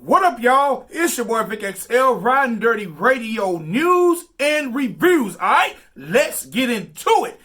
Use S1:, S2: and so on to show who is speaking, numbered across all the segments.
S1: What up, y'all? It's your boy Vic XL, Riding Dirty Radio News and Reviews. All right, let's get into it.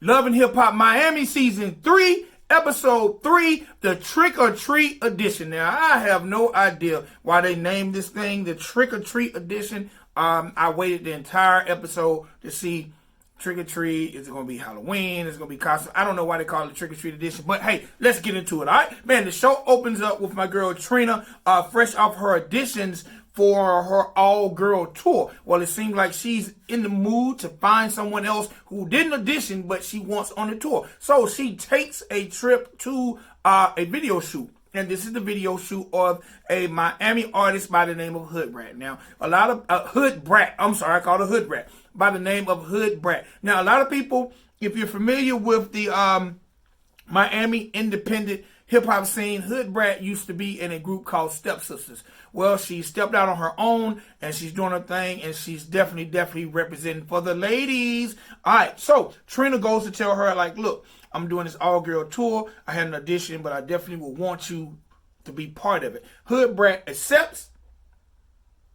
S1: Love and Hip Hop Miami Season 3, Episode 3, the Trick or Treat Edition. Now, I have no idea why they named this thing the Trick or Treat Edition. I waited the entire episode to see Trick or Treat. Is it going to be Halloween? Is it going to be costume? I don't know why they call it Trick or Treat Edition, but hey, let's get into it, all right? Man, the show opens up with my girl Trina, fresh off her auditions for her all-girl tour. Well, it seems like she's in the mood to find someone else who didn't audition, but she wants on the tour. So she takes a trip to a video shoot. And this is the video shoot of a Miami artist by the name of Hood Brat. Now, a lot of Hood Brat. I'm sorry, I called her Hood Brat. By the name of Hood Brat. Now, a lot of people, if you're familiar with the Miami independent hip-hop scene, Hood Brat used to be in a group called Step Sisters. Well, she stepped out on her own, and she's doing her thing, and she's definitely representing for the ladies. All right, so Trina goes to tell her, like, look, I'm doing this all-girl tour. I had an audition, but I definitely would want you to be part of it. Hood Brat accepts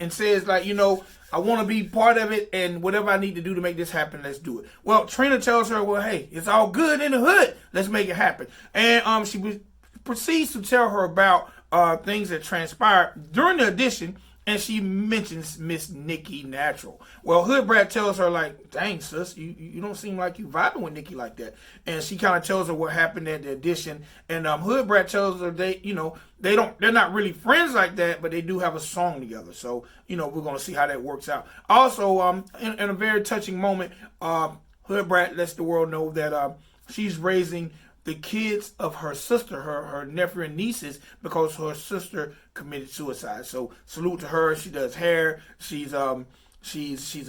S1: and says, like, you know, I want to be part of it, and whatever I need to do to make this happen, let's do it. Well, Trina tells her, well, hey, it's all good in the hood. Let's make it happen. And she proceeds to tell her about things that transpired during the audition, and she mentions Miss Nikki Natural. Well, Hood Brat tells her, like, dang, sis, you don't seem like you vibing with Nikki like that. And she kind of tells her what happened at the audition. And Hood Brat tells her they're not really friends like that, but they do have a song together. So, you know, we're going to see how that works out. Also, in a very touching moment, Hood Brat lets the world know that she's raising the kids of her sister, her nephew and nieces, because her sister committed suicide. So salute to her. She does hair. She's a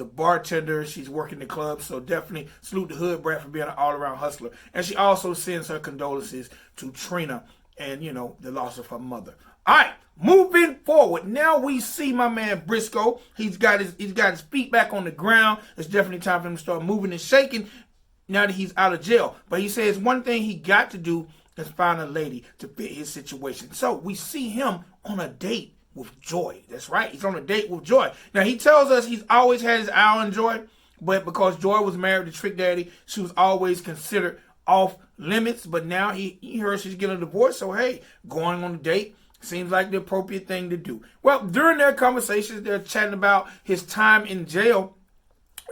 S1: bartender. She's working the club. So definitely salute to Hood Brat for being an all-around hustler. And she also sends her condolences to Trina and, you know, the loss of her mother. All right, moving forward. Now we see my man Briscoe. He's got his feet back on the ground. It's definitely time for him to start moving and shaking now that he's out of jail. But he says one thing he got to do is find a lady to fit his situation. So we see him on a date with Joy. That's right. He's on a date with Joy. Now, he tells us he's always had his eye on Joy, but because Joy was married to Trick Daddy, she was always considered off limits. But now he heard she's getting a divorce. So, hey, going on a date seems like the appropriate thing to do. Well, during their conversations, they're chatting about his time in jail.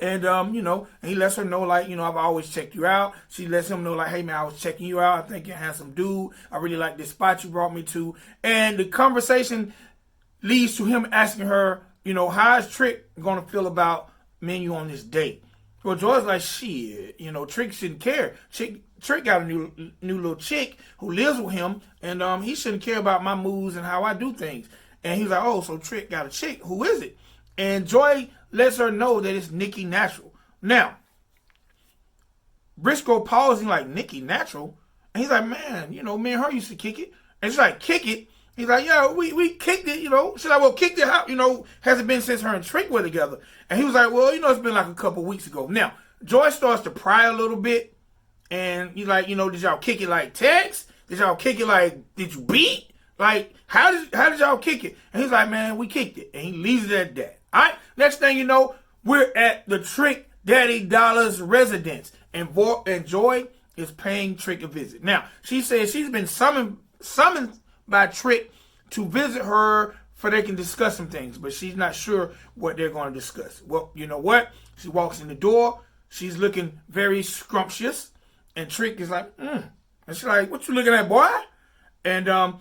S1: And, you know, he lets her know, like, you know, I've always checked you out. She lets him know, like, hey, man, I was checking you out. I think you're a handsome dude. I really like this spot you brought me to. And the conversation leads to him asking her, you know, how is Trick going to feel about me and you on this date? Well, Joy's like, shit, you know, Trick shouldn't care. Trick got a new little chick who lives with him, and he shouldn't care about my moves and how I do things. And he's like, oh, so Trick got a chick. Who is it? And Joy lets her know that it's Nikki Natural. Now, Briscoe pausing like, Nikki Natural? And he's like, man, you know, me and her used to kick it. And she's like, kick it? He's like, yeah, we kicked it, you know. She's like, well, kicked it how, you know, has it been since her and Trick were together? And he was like, well, you know, it's been like a couple weeks ago. Now, Joy starts to pry a little bit. And he's like, you know, did y'all kick it like text? Did y'all kick it like, did you beat? Like, how did y'all kick it? And he's like, man, we kicked it. And he leaves it at that. All right, next thing you know, we're at the Trick Daddy Dollar's residence, and Joy is paying Trick a visit. Now, she says she's been summoned by Trick to visit her so they can discuss some things, but she's not sure what they're going to discuss. Well, you know what? She walks in the door. She's looking very scrumptious, and Trick is like, And she's like, what you looking at, boy? And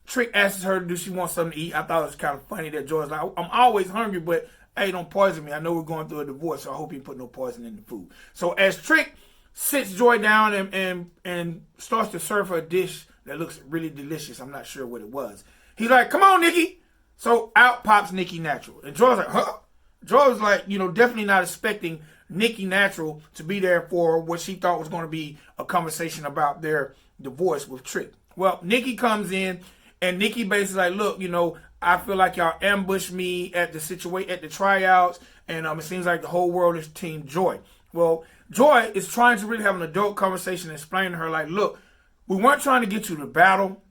S1: Trick asks her, do she want something to eat? I thought it was kind of funny that Joy's like, I'm always hungry, but hey, don't poison me. I know we're going through a divorce, so I hope you put no poison in the food. So as Trick sits Joy down and starts to serve her a dish that looks really delicious, I'm not sure what it was, he's like, come on, Nikki. So out pops Nikki Natural. And Joy's like, huh? Joy was like, you know, definitely not expecting Nikki Natural to be there for what she thought was going to be a conversation about their divorce with Trick. Well, Nikki comes in. And Nikki basically like, look, you know, I feel like y'all ambushed me at the tryouts, and it seems like the whole world is Team Joy. Well, Joy is trying to really have an adult conversation and explain to her, like, look, we weren't trying to get you to battle.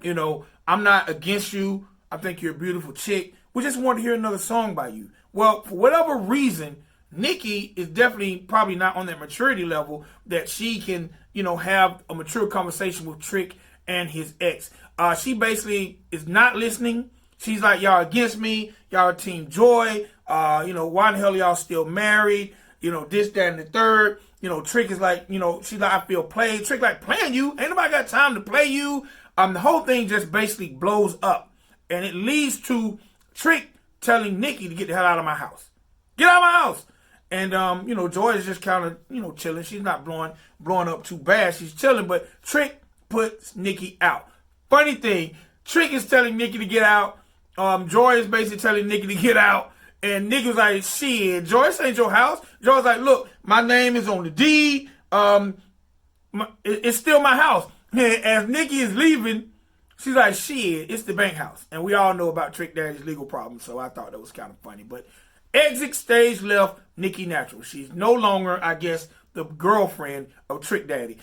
S1: You know, I'm not against you. I think you're a beautiful chick. We just want to hear another song by you. Well, for whatever reason, Nikki is definitely probably not on that maturity level that she can, have a mature conversation with Trick and his ex. She basically is not listening. She's like, y'all against me. Y'all Team Joy. Why in the hell y'all still married? This, that, and the third. Trick is like, she's like, I feel played. Trick like, playing you? Ain't nobody got time to play you. The whole thing just basically blows up. And it leads to Trick telling Nikki to get the hell out of my house. Get out of my house. And, Joy is just kind of, chilling. She's not blowing up too bad. She's chilling. But Trick puts Nikki out. Funny thing, Trick is telling Nikki to get out. Joy is basically telling Nikki to get out. And Nikki was like, shit, Joy, this ain't your house. Joy's like, look, my name is on the deed. It's still my house. And as Nikki is leaving, she's like, shit, it's the bank house. And we all know about Trick Daddy's legal problems, so I thought that was kind of funny. But exit stage left, Nikki Natural. She's no longer, I guess, the girlfriend of Trick Daddy.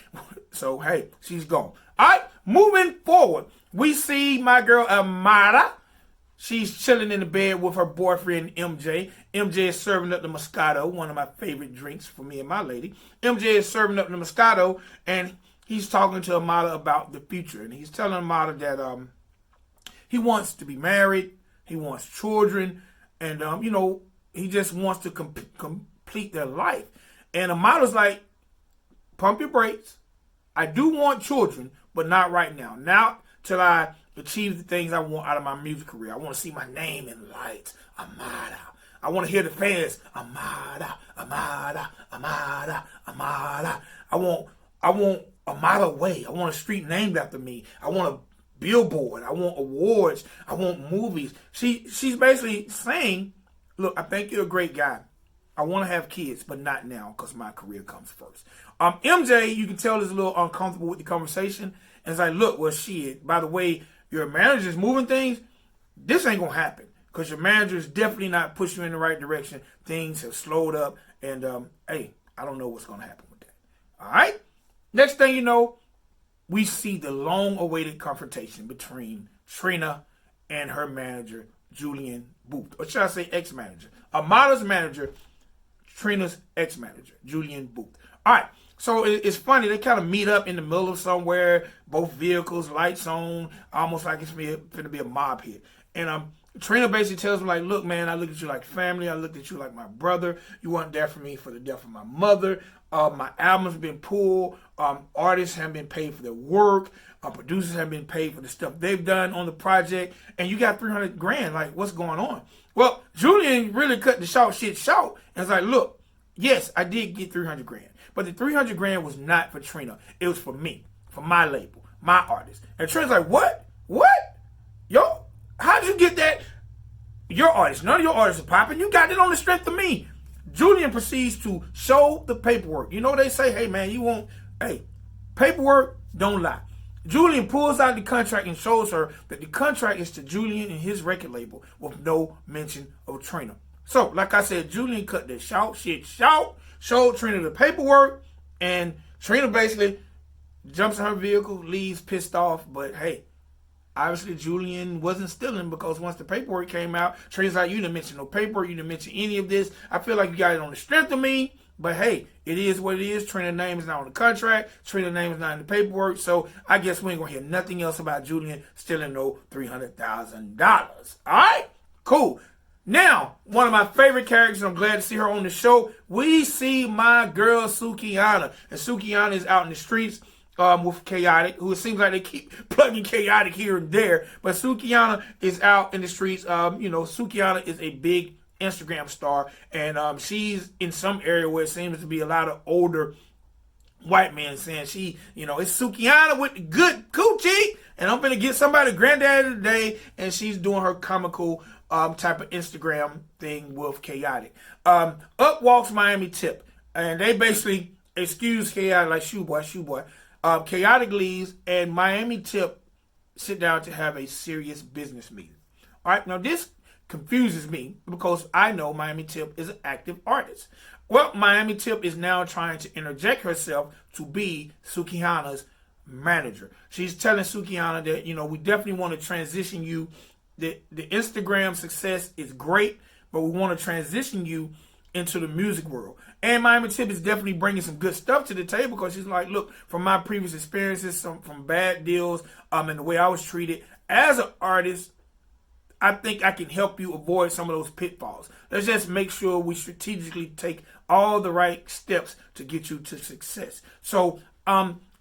S1: So, hey, she's gone. All right, moving forward, we see my girl Amada. She's chilling in the bed with her boyfriend, MJ. MJ is serving up the Moscato, one of my favorite drinks for me and my lady. MJ is serving up the Moscato, and he's talking to Amada about the future. And he's telling Amada that he wants to be married, he wants children, and, he just wants to complete their life. And Amada's like, pump your brakes. I do want children, but not right now. Not till I achieve the things I want out of my music career. I want to see my name in lights. Amada. I want to hear the fans. Amada, Amada, Amada, Amada. I want Amada Way. I want a street named after me. I want a billboard. I want awards. I want movies. She's basically saying, look, I think you're a great guy. I want to have kids, but not now because my career comes first. MJ, you can tell, is a little uncomfortable with the conversation. And it's like, look, well, shit, by the way, your manager's moving things. This ain't going to happen because your manager is definitely not pushing you in the right direction. Things have slowed up. And, hey, I don't know what's going to happen with that. All right? Next thing you know, we see the long-awaited confrontation between Trina and her manager, Julian Booth. Or should I say ex-manager? Amada's manager, Trina's ex-manager, Julian Booth. All right. So it's funny. They kind of meet up in the middle of somewhere, both vehicles, lights on, almost like it's going to be a mob hit. And Trina basically tells him, like, look, man, I look at you like family. I looked at you like my brother. You weren't there for me for the death of my mother. My album's been pulled. Artists haven't been paid for their work. Producers haven't been paid for the stuff they've done on the project. And you got $300,000. Like, what's going on? Well, Julian really cut the short. And it's like, look, yes, I did get $300,000. But the $300,000 was not for Trina. It was for me, for my label, my artist. And Trina's like, what? What? Yo, how'd you get that? Your artist. None of your artists are popping. You got it on the strength of me. Julian proceeds to show the paperwork. You know they say, hey, man, paperwork, don't lie. Julian pulls out the contract and shows her that the contract is to Julian and his record label with no mention of Trina. So, like I said, Julian cut the short, showed Trina the paperwork, and Trina basically jumps in her vehicle, leaves pissed off, but hey, obviously Julian wasn't stealing because once the paperwork came out, Trina's like, you didn't mention no paperwork, you didn't mention any of this. I feel like you got it on the strength of me, but hey, it is what it is. Trina's name is not on the contract. Trina's name is not in the paperwork, so I guess we ain't gonna hear nothing else about Julian stealing no $300,000. All right? Cool. Now, one of my favorite characters, I'm glad to see her on the show. We see my girl Sukihana. And Sukihana is out in the streets with Chaotic, who it seems like they keep plugging Chaotic here and there. But Sukihana is out in the streets. Sukihana is a big Instagram star. And she's in some area where it seems to be a lot of older white men saying it's Sukihana with the good coochie. And I'm going to get somebody granddaddy today. And she's doing her comical type of Instagram thing with Chaotic. Up walks Miami Tip. And they basically excuse Chaotic like, shoo boy. Chaotic leaves and Miami Tip sit down to have a serious business meeting. All right, now this confuses me because I know Miami Tip is an active artist. Well, Miami Tip is now trying to interject herself to be Sukihana's manager. She's telling Sukihana that, we definitely want to transition you the Instagram success is great, but we want to transition you into the music world. And Miami Tip is definitely bringing some good stuff to the table because she's like, look, from my previous experiences, from bad deals, and the way I was treated as an artist, I think I can help you avoid some of those pitfalls. Let's just make sure we strategically take all the right steps to get you to success. So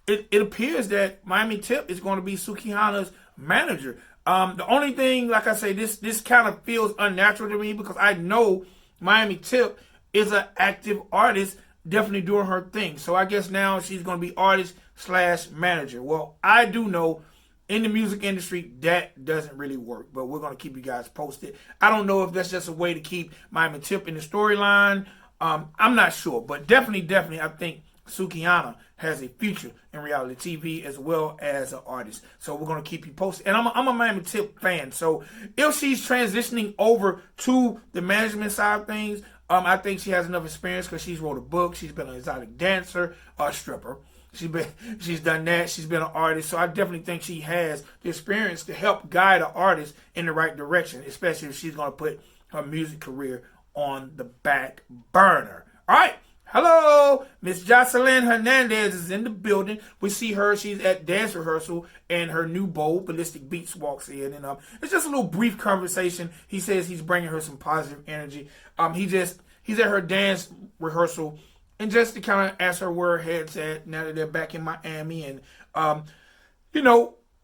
S1: it appears that Miami Tip is going to be Sukihana's manager. The only thing, like I say, this kind of feels unnatural to me because I know Miami Tip is an active artist, definitely doing her thing. So I guess now she's going to be artist/manager. Well, I do know in the music industry that doesn't really work, but we're going to keep you guys posted. I don't know if that's just a way to keep Miami Tip in the storyline. I'm not sure, but definitely, I think Sukihana has a future in reality TV as well as an artist. So we're going to keep you posted. And I'm a Miami Tip fan. So if she's transitioning over to the management side of things, I think she has enough experience because she's wrote a book. She's been an exotic dancer, a stripper. She's done that. She's been an artist. So I definitely think she has the experience to help guide an artist in the right direction, especially if she's going to put her music career on the back burner. All right. Hello, Miss Jocelyn Hernandez is in the building. We see her. She's at dance rehearsal, and her new beau, Ballistic Beats, walks in. And it's just a little brief conversation. He says he's bringing her some positive energy. He's at her dance rehearsal, and just to kind of ask her where her head's at now that they're back in Miami, and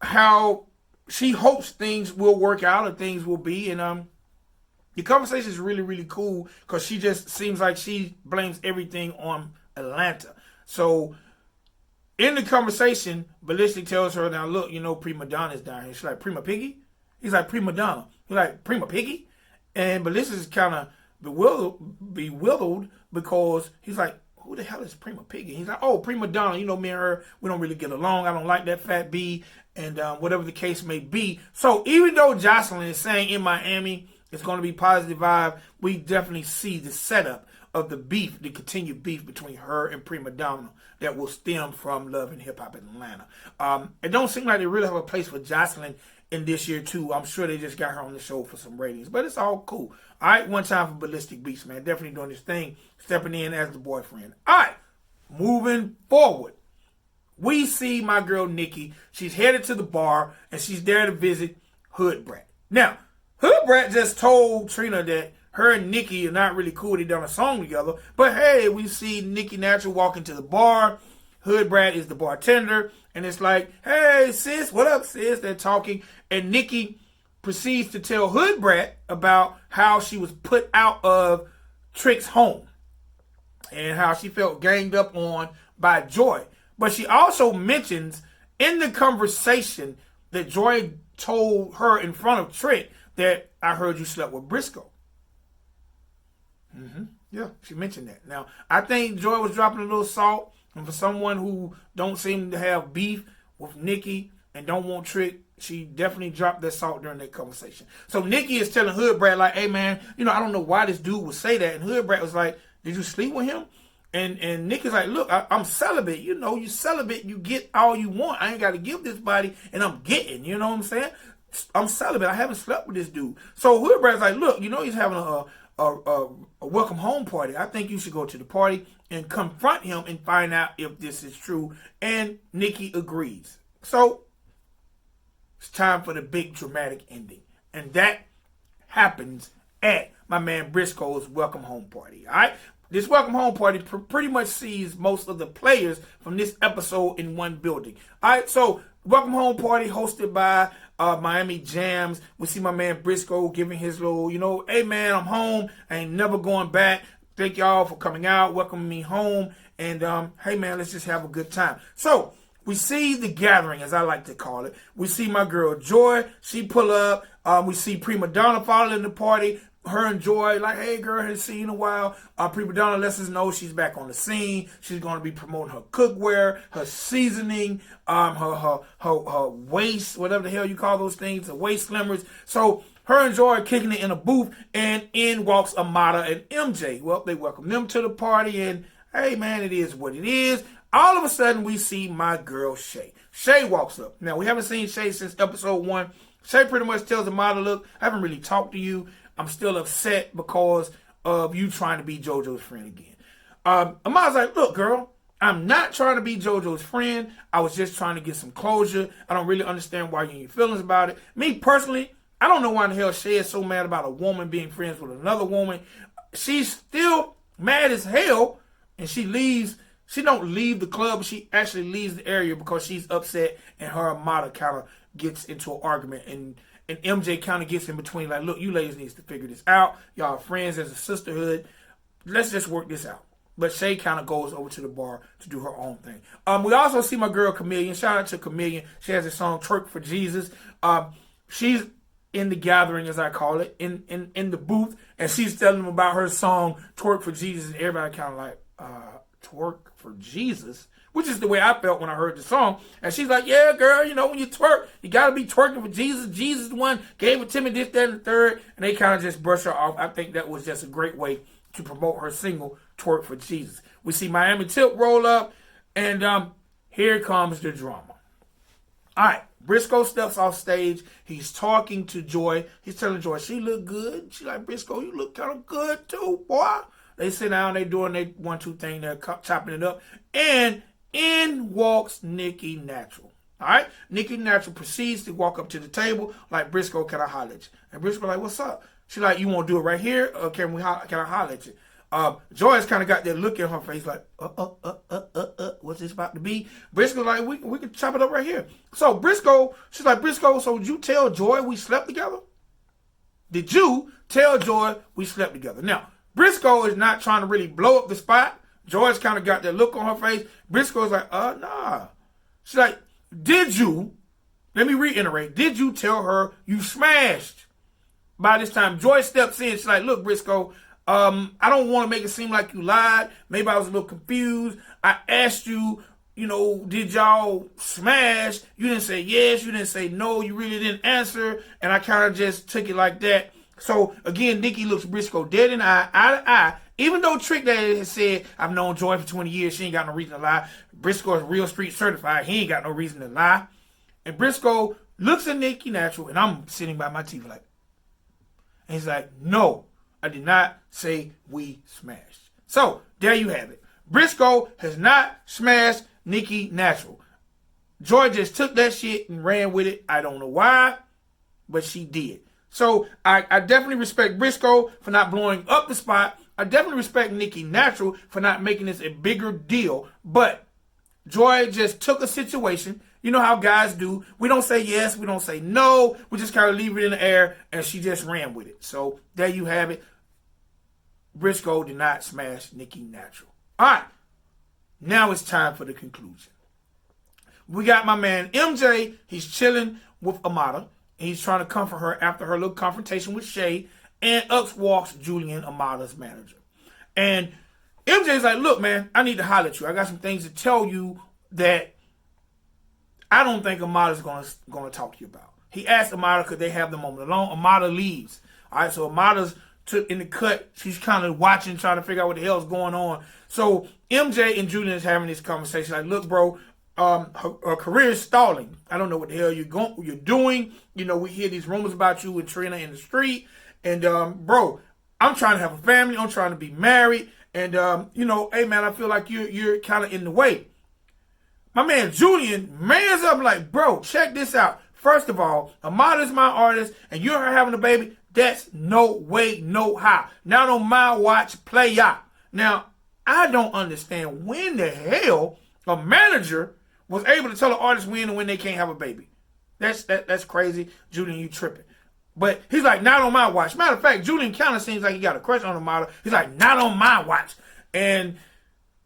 S1: how she hopes things will work out and things will be, and the conversation is really, really cool because she just seems like she blames everything on Atlanta. So in the conversation, Ballistic tells her, now look, Prima Donna's down here. She's like, Prima Piggy? He's like, Prima Donna. He's like, Prima Piggy? And Ballistic is kind of bewildered because he's like, who the hell is Prima Piggy? He's like, oh, Prima Donna. Me and her, we don't really get along. I don't like that fat B, and whatever the case may be. So even though Jocelyn is saying in Miami, it's going to be positive vibe, we definitely see the setup of the beef, the continued beef between her and Prima Donna that will stem from Love and Hip Hop in Atlanta. It don't seem like they really have a place for Jocelyn in this year, too. I'm sure they just got her on the show for some ratings, but it's all cool. All right, one time for Ballistic Beats, man. Definitely doing his thing, stepping in as the boyfriend. All right, moving forward. We see my girl Nikki. She's headed to the bar, and she's there to visit Hood Brat. Now, Hood Brat just told Trina that her and Nikki are not really cool. They done a song together. But hey, we see Nikki Natural walk into the bar. Hood Brat is the bartender. And it's like, hey, sis, what up, sis? They're talking. And Nikki proceeds to tell Hood Brat about how she was put out of Trick's home and how she felt ganged up on by Joy. But she also mentions in the conversation that Joy told her in front of Trick that I heard you slept with Briscoe. Yeah, she mentioned that. Now, I think Joy was dropping a little salt. And for someone who don't seem to have beef with Nikki and don't want Trick, she definitely dropped that salt during that conversation. So Nikki is telling Hood Brat, like, hey, man, I don't know why this dude would say that. And Hood Brat was like, did you sleep with him? And Nikki's like, look, I'm celibate. You celibate, you get all you want. I ain't got to give this body, and I'm getting, you know what I'm saying? I'm celibate. I haven't slept with this dude. So Hood Brat's like, look, he's having a welcome home party. I think you should go to the party and confront him and find out if this is true. And Nikki agrees. So it's time for the big dramatic ending. And that happens at my man Briscoe's welcome home party. All right? This welcome home party pretty much sees most of the players from this episode in one building. All right? So welcome home party hosted by Miami Jams. We see my man Briscoe giving his little, hey man, I'm home. I ain't never going back. Thank y'all for coming out, welcoming me home. And hey man, let's just have a good time. So we see the gathering, as I like to call it. We see my girl Joy. She pull up. We see Prima Donna following the party. Her and Joy, like, hey girl, haven't seen you in a while. Prima Donna lets us know she's back on the scene. She's going to be promoting her cookware, her seasoning, her waist, whatever the hell you call those things, the waist slimmers. So her and Joy are kicking it in a booth, and in walks Amada and MJ. Well, they welcome them to the party, and hey man, it is what it is. All of a sudden, we see my girl Shay. Shay walks up. Now, we haven't seen Shay since episode 1. Shay pretty much tells Amada, look, I haven't really talked to you. I'm still upset because of you trying to be JoJo's friend again. Amada's like, look, girl, I'm not trying to be JoJo's friend. I was just trying to get some closure. I don't really understand why you're in your feelings about it. Me personally, I don't know why in the hell Shay is so mad about a woman being friends with another woman. She's still mad as hell, and she leaves. She don't leave the club, but she actually leaves the area because she's upset, and her Amada kind of gets into an argument, and MJ kind of gets in between, like, look, you ladies needs to figure this out. Y'all are friends as a sisterhood. Let's just work this out. But Shay kind of goes over to the bar to do her own thing. We also see my girl Chameleon. Shout out to Chameleon. She has a song, Twerk for Jesus. She's in the gathering, as I call it, in the booth, and she's telling them about her song, Twerk for Jesus, and everybody kind of like, twerk for Jesus? Which is the way I felt when I heard the song. And she's like, yeah, girl, you know, when you twerk, you got to be twerking for Jesus. Jesus the one gave it to me, this, that, and the third. And they kind of just brush her off. I think that was just a great way to promote her single, Twerk for Jesus. We see Miami Tip roll up, and here comes the drama. All right, Briscoe steps off stage. He's talking to Joy. He's telling Joy, she look good. She's like, Briscoe, you look kind of good too, boy. They sit down, they doing their 1-2 thing, they're chopping it up, and in walks Nikki Natural. All right, Nikki Natural proceeds to walk up to the table like, Briscoe, can I holler at you? And Briscoe like, what's up? She like, you want to do it right here, or can I holler at you? Joy's kind of got that look in her face like, what's this about to be? Briscoe like, we can chop it up right here. So Briscoe, she's like, Briscoe, so did you tell Joy we slept together? Did you tell Joy we slept together? Now, Briscoe is not trying to really blow up the spot. Joy's kind of got that look on her face. Briscoe's like, nah. She's like, did you, let me reiterate, did you tell her you smashed? By this time, Joy steps in. She's like, look, Briscoe, I don't want to make it seem like you lied. Maybe I was a little confused. I asked you, you know, did y'all smash? You didn't say yes. You didn't say no. You really didn't answer. And I kind of just took it like that. So, again, Nikki looks Briscoe dead in the eye to eye. Even though Trick Daddy has said, I've known Joy for 20 years. She ain't got no reason to lie. Briscoe is real street certified. He ain't got no reason to lie. And Briscoe looks at Nikki Natural, and I'm sitting by my TV like, and he's like, no, I did not say we smashed. So, there you have it. Briscoe has not smashed Nikki Natural. Joy just took that shit and ran with it. I don't know why, but she did. So, I definitely respect Briscoe for not blowing up the spot. I definitely respect Nikki Natural for not making this a bigger deal. But Joy just took a situation. You know how guys do. We don't say yes. We don't say no. We just kind of leave it in the air, and she just ran with it. So, there you have it. Briscoe did not smash Nikki Natural. All right. Now it's time for the conclusion. We got my man MJ. He's chilling with Amada. He's trying to comfort her after her little confrontation with Shay. And up walks Julian, Amada's manager. And MJ's like, look, man, I need to holler at you. I got some things to tell you that I don't think Amada's gonna talk to you about. He asked Amada, could they have the moment alone? Amada leaves. All right, so Amada's took in the cut. She's kind of watching, trying to figure out what the hell's going on. So MJ and Julian is having this conversation. Like, look, bro, her career is stalling. I don't know what the hell you're doing. You know, we hear these rumors about you and Trina in the street. And, bro, I'm trying to have a family. I'm trying to be married. And, you know, hey, man, I feel like you're kind of in the way. My man Julian mans up like, bro, check this out. First of all, Amada's my artist, and you're her having a baby. That's no way, no how. Not on my watch, play out. Now, I don't understand when the hell a manager was able to tell an artist when and when they can't have a baby. That's crazy. Julian, you tripping. But he's like, not on my watch. Matter of fact, Julian kind of seems like he got a crush on the model. He's like, not on my watch. And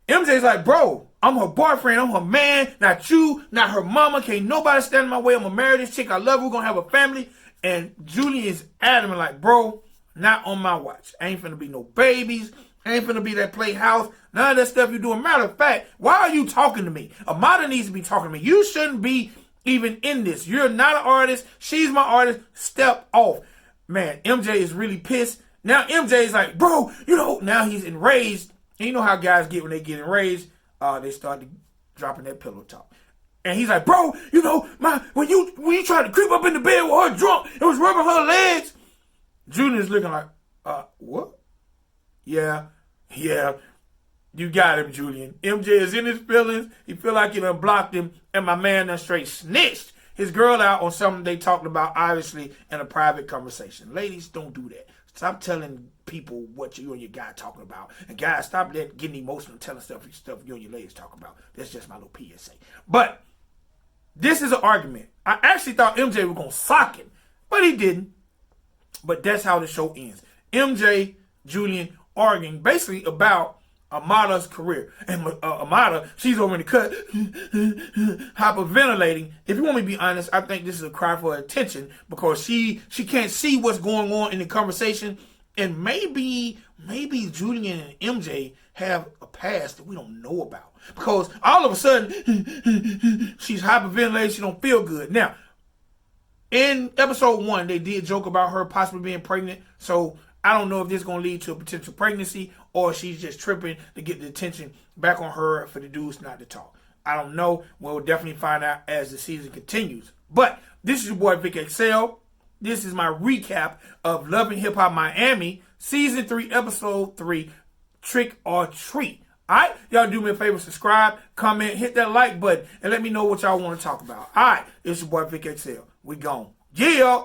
S1: MJ's like, bro, I'm her boyfriend. I'm her man. Not you, not her mama. Can't nobody stand in my way. I'm going to marry this chick. I love her. We're going to have a family. And Julian is adamant like, bro, not on my watch. Ain't finna be no babies. Ain't finna be that playhouse. None of that stuff you're doing. Matter of fact, why are you talking to me? Amada needs to be talking to me. You shouldn't be even in this. You're not an artist. She's my artist. Step off. Man, MJ is really pissed. Now MJ is like, bro, you know, now he's enraged. And you know how guys get when they get enraged. They start dropping that pillow talk. And he's like, bro, when you tried to creep up in the bed with her drunk, it was rubbing her legs. Julian's looking like, what? Yeah. You got him, Julian. MJ is in his feelings. He feel like he done blocked him, and my man done straight snitched his girl out on something they talked about, obviously, in a private conversation. Ladies, don't do that. Stop telling people what you and your guy talking about. And guys, stop getting emotional and telling stuff you and your ladies talk about. That's just my little PSA. But this is an argument. I actually thought MJ was going to sock him, but he didn't. But that's how the show ends. MJ, Julian arguing basically about Amada's career. And Amada, she's over in the cut, hyperventilating. If you want me to be honest, I think this is a cry for attention because she can't see what's going on in the conversation. And maybe Julian and MJ have a past that we don't know about. Because all of a sudden, she's hyperventilating, she don't feel good. Now, in episode 1, they did joke about her possibly being pregnant. So I don't know if this is going to lead to a potential pregnancy or she's just tripping to get the attention back on her for the dudes not to talk. I don't know. We'll definitely find out as the season continues. But this is your boy Vic XL. This is my recap of Love and Hip Hop Miami, Season 3, Episode 3, Trick or Treat. All right? Y'all do me a favor, subscribe, comment, hit that like button, and let me know what y'all want to talk about. All right? It's your boy Vic XL. We gone. Yeah!